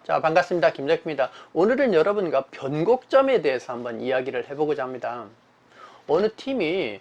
자, 반갑습니다. 김덕입니다. 오늘은 여러분과 변곡점에 대해서 한번 이야기를 해보고자 합니다. 어느 팀이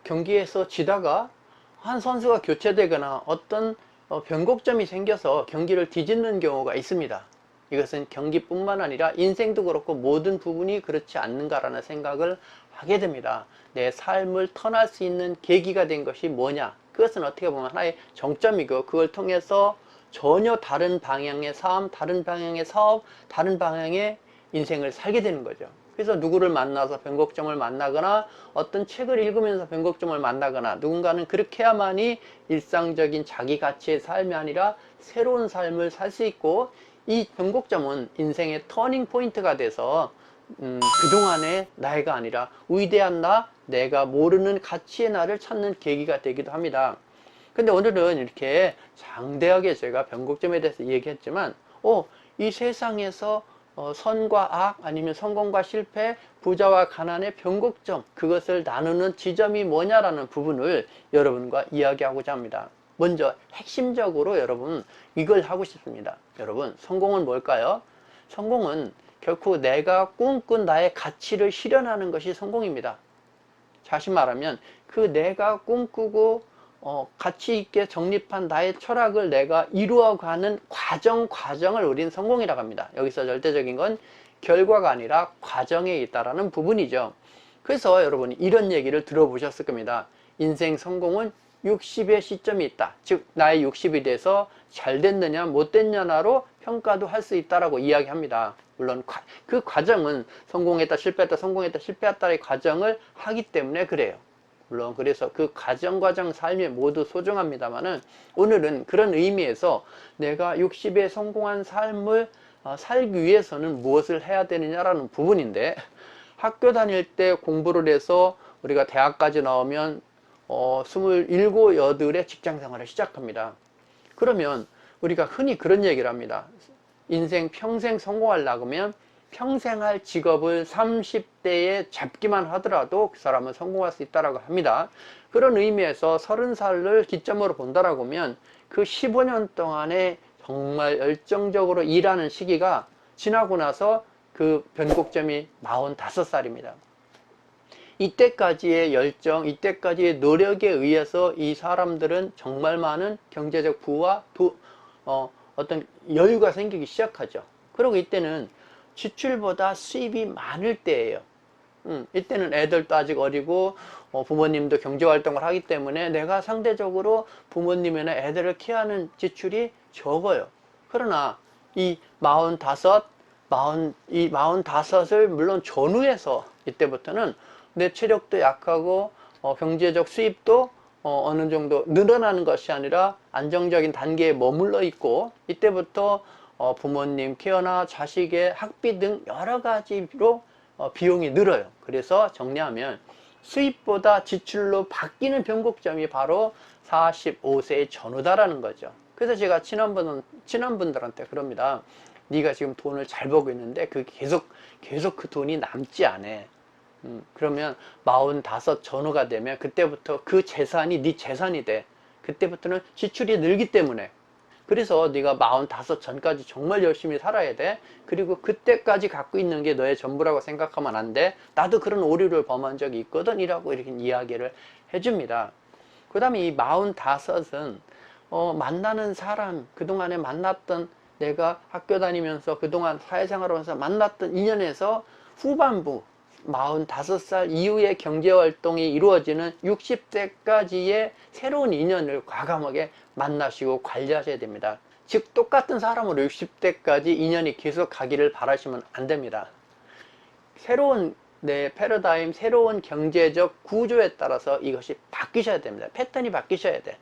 경기에서 지다가 한 선수가 교체되거나 어떤 변곡점이 생겨서 경기를 뒤집는 경우가 있습니다. 이것은 경기뿐만 아니라 인생도 그렇고 모든 부분이 그렇지 않는가라는 생각을 하게 됩니다. 내 삶을 턴할 수 있는 계기가 된 것이 뭐냐? 그것은 어떻게 보면 하나의 정점이고, 그걸 통해서 전혀 다른 방향의 삶, 다른 방향의 사업, 다른 방향의 인생을 살게 되는 거죠. 그래서 누구를 만나서 변곡점을 만나거나 어떤 책을 읽으면서 변곡점을 만나거나, 누군가는 그렇게 해야만이 일상적인 자기 가치의 삶이 아니라 새로운 삶을 살 수 있고, 이 변곡점은 인생의 터닝 포인트가 돼서 그동안의 나이가 아니라 위대한 나, 내가 모르는 가치의 나를 찾는 계기가 되기도 합니다. 근데 오늘은 이렇게 장대하게 제가 변곡점에 대해서 얘기했지만, 이 세상에서 선과 악, 아니면 성공과 실패, 부자와 가난의 변곡점, 그것을 나누는 지점이 뭐냐라는 부분을 여러분과 이야기하고자 합니다. 먼저 핵심적으로 여러분 이걸 하고 싶습니다. 여러분, 성공은 뭘까요? 성공은 결코 내가 꿈꾼 나의 가치를 실현하는 것이 성공입니다. 다시 말하면 그 내가 꿈꾸고 가치 있게 정립한 나의 철학을 내가 이루어가는 과정을 우린 성공이라고 합니다. 여기서 절대적인 건 결과가 아니라 과정에 있다라는 부분이죠. 그래서 여러분이 이런 얘기를 들어보셨을 겁니다. 인생 성공은 60의 시점이 있다. 즉 나의 60이 돼서 잘 됐느냐 못 됐느냐로 평가도 할 수 있다라고 이야기합니다. 물론 그 과정은 성공했다 실패했다 성공했다 실패했다의 과정을 하기 때문에 그래요. 물론 그래서 그 과정 삶이 모두 소중합니다만은, 오늘은 그런 의미에서 내가 60에 성공한 삶을 살기 위해서는 무엇을 해야 되느냐라는 부분인데, 학교 다닐 때 공부를 해서 우리가 대학까지 나오면 27, 8에 직장 생활을 시작합니다. 그러면 우리가 흔히 그런 얘기를 합니다. 인생 평생 성공하려고 하면 평생 할 직업을 30대에 잡기만 하더라도 그 사람은 성공할 수 있다고 합니다. 그런 의미에서 30살을 기점으로 본다라고 하면 그 15년 동안에 정말 열정적으로 일하는 시기가 지나고 나서 그 변곡점이 45살입니다. 이때까지의 열정, 이때까지의 노력에 의해서 이 사람들은 정말 많은 경제적 부와 어떤 여유가 생기기 시작하죠. 그리고 이때는 지출보다 수입이 많을 때예요. 이때는 애들도 아직 어리고 부모님도 경제활동을 하기 때문에 내가 상대적으로 부모님이나 애들을 케어하는 지출이 적어요. 그러나 이 45을 물론 전후해서 이때부터는 내 체력도 약하고 경제적 수입도 어느 정도 늘어나는 것이 아니라 안정적인 단계에 머물러 있고, 이때부터 부모님 케어나 자식의 학비 등 여러 가지로 비용이 늘어요. 그래서 정리하면 수입보다 지출로 바뀌는 변곡점이 바로 45세 전후다라는 거죠. 그래서 제가 친한 분들한테 그럽니다. 네가 지금 돈을 잘 벌고 있는데 계속 그 돈이 남지 않아. 그러면 45 전후가 되면 그때부터 그 재산이 네 재산이 돼. 그때부터는 지출이 늘기 때문에. 그래서 네가 45 전까지 정말 열심히 살아야 돼. 그리고 그때까지 갖고 있는 게 너의 전부라고 생각하면 안 돼. 나도 그런 오류를 범한 적이 있거든 이라고 이렇게 이야기를 해줍니다. 그 다음에 이 45은 만나는 사람, 그동안에 만났던, 내가 학교 다니면서 그동안 사회생활하면서 만났던 인연에서 후반부 45살 이후에 경제활동이 이루어지는 60대까지의 새로운 인연을 과감하게 만나시고 관리하셔야 됩니다. 즉 똑같은 사람으로 60대까지 인연이 계속 가기를 바라시면 안 됩니다. 새로운 내 패러다임, 새로운 경제적 구조에 따라서 이것이 바뀌셔야 됩니다. 패턴이 바뀌셔야 돼.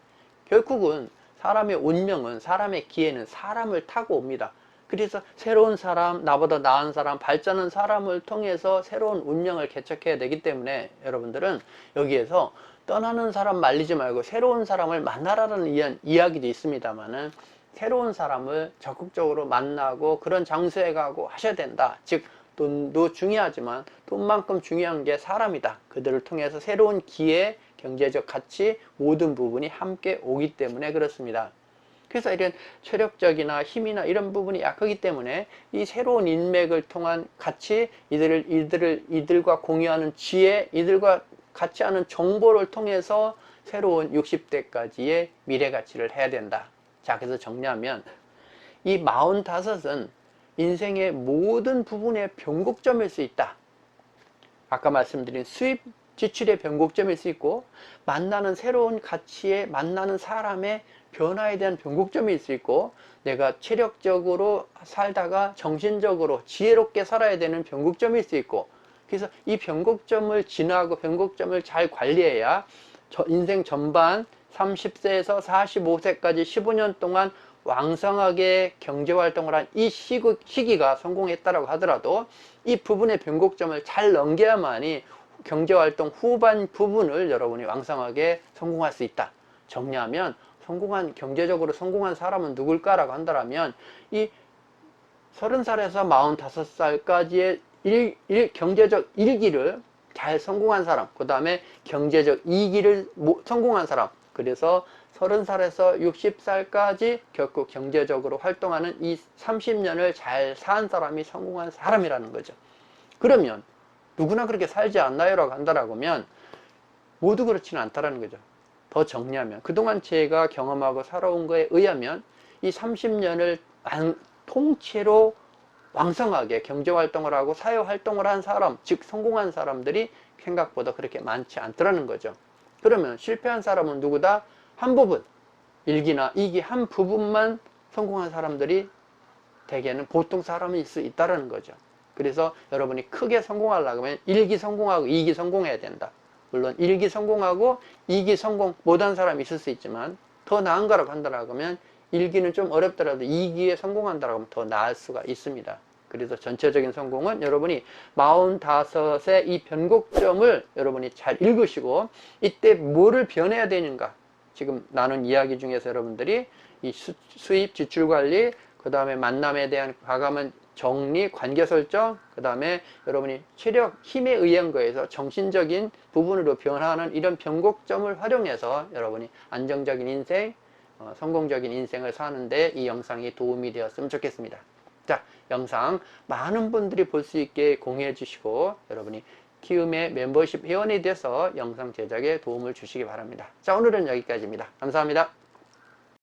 결국은 사람의 운명은, 사람의 기회는 사람을 타고 옵니다. 그래서 새로운 사람, 나보다 나은 사람, 발전한 사람을 통해서 새로운 운명을 개척해야 되기 때문에 여러분들은 여기에서 떠나는 사람 말리지 말고 새로운 사람을 만나라는 이야기도 있습니다만은, 새로운 사람을 적극적으로 만나고 그런 장소에 가고 하셔야 된다. 즉 돈도 중요하지만 돈만큼 중요한 게 사람이다. 그들을 통해서 새로운 기회, 경제적 가치, 모든 부분이 함께 오기 때문에 그렇습니다. 그래서 이런 체력적이나 힘이나 이런 부분이 약하기 때문에 이 새로운 인맥을 통한 같이 이들과 공유하는 지혜, 이들과 같이 하는 정보를 통해서 새로운 60대까지의 미래 가치를 해야 된다. 자, 그래서 정리하면 이 45은 인생의 모든 부분의 변곡점일 수 있다. 아까 말씀드린 수입, 지출의 변곡점일 수 있고, 만나는 새로운 가치에 만나는 사람의 변화에 대한 변곡점일 수 있고, 내가 체력적으로 살다가 정신적으로 지혜롭게 살아야 되는 변곡점일 수 있고, 그래서 이 변곡점을 지나고 변곡점을 잘 관리해야 인생 전반 30세에서 45세까지 15년 동안 왕성하게 경제활동을 한 이 시기가 성공했다라고 하더라도 이 부분의 변곡점을 잘 넘겨야만이 경제활동 후반 부분을 여러분이 왕성하게 성공할 수 있다. 정리하면 경제적으로 성공한 사람은 누굴까라고 한다면 이 30살에서 45살까지의 경제적 1기를 잘 성공한 사람, 그 다음에 경제적 2기를 성공한 사람, 그래서 30살에서 60살까지 결국 경제적으로 활동하는 이 30년을 잘 산 사람이 성공한 사람이라는 거죠. 그러면 누구나 그렇게 살지 않나요? 라고 한다라고 하면 모두 그렇지는 않다라는 거죠. 더 정리하면 그동안 제가 경험하고 살아온 거에 의하면 이 30년을 통째로 왕성하게 경제활동을 하고 사회활동을 한 사람, 즉 성공한 사람들이 생각보다 그렇게 많지 않더라는 거죠. 그러면 실패한 사람은 누구다? 한 부분, 1기나 2기 한 부분만 성공한 사람들이 대개는 보통 사람일 수 있다는 거죠. 그래서 여러분이 크게 성공하려고 하면 1기 성공하고 2기 성공해야 된다. 물론 1기 성공하고 2기 성공 못한 사람이 있을 수 있지만 더 나은 거라고 한다고 하면 1기는 좀 어렵더라도 2기에 성공한다고 하면 더 나을 수가 있습니다. 그래서 전체적인 성공은 여러분이 45의 이 변곡점을 여러분이 잘 읽으시고 이때 뭐를 변해야 되는가, 지금 나눈 이야기 중에서 여러분들이 이 수입 지출 관리, 그 다음에 만남에 대한 과감한 정리, 관계 설정, 그 다음에 여러분이 체력, 힘에 의한 거에서 정신적인 부분으로 변화하는 이런 변곡점을 활용해서 여러분이 안정적인 인생, 성공적인 인생을 사는데 이 영상이 도움이 되었으면 좋겠습니다. 자, 영상 많은 분들이 볼 수 있게 공유해 주시고 여러분이 키움의 멤버십 회원이 돼서 영상 제작에 도움을 주시기 바랍니다. 자, 오늘은 여기까지입니다. 감사합니다.